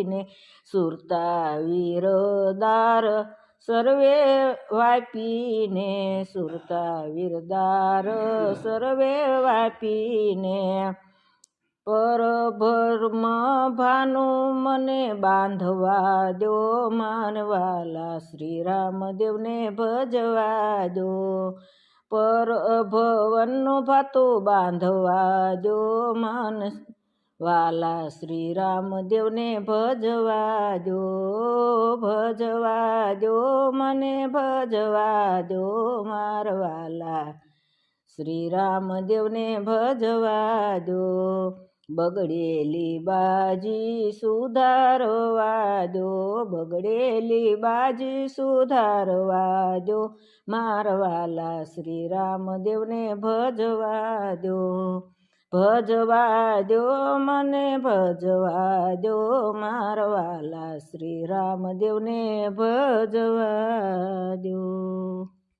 વાપીને સુરતા વીરદાર સર્વે વાપીને સુરતા વીરદાર સર્વે વાપીને પરબ્રહ્મ ભાનુ મને બાંધવા દો માનવાલા શ્રી રામદેવને ભજવા દો પરભવનનું ભાતું બાંધવા દો મન વાલા શ્રી રામદેવને ભજવા દો મને ભજવા દો મારવાલા શ્રી રામદેવને ભજવા દો બગડેલી બાજી સુધારવા દો બગડેલી બાજી સુધારવા દો મારવાલા શ્રી રામદેવને ભજવા દો મને ભજવા દો મારવાલા શ્રી રામદેવને ભજવા દો।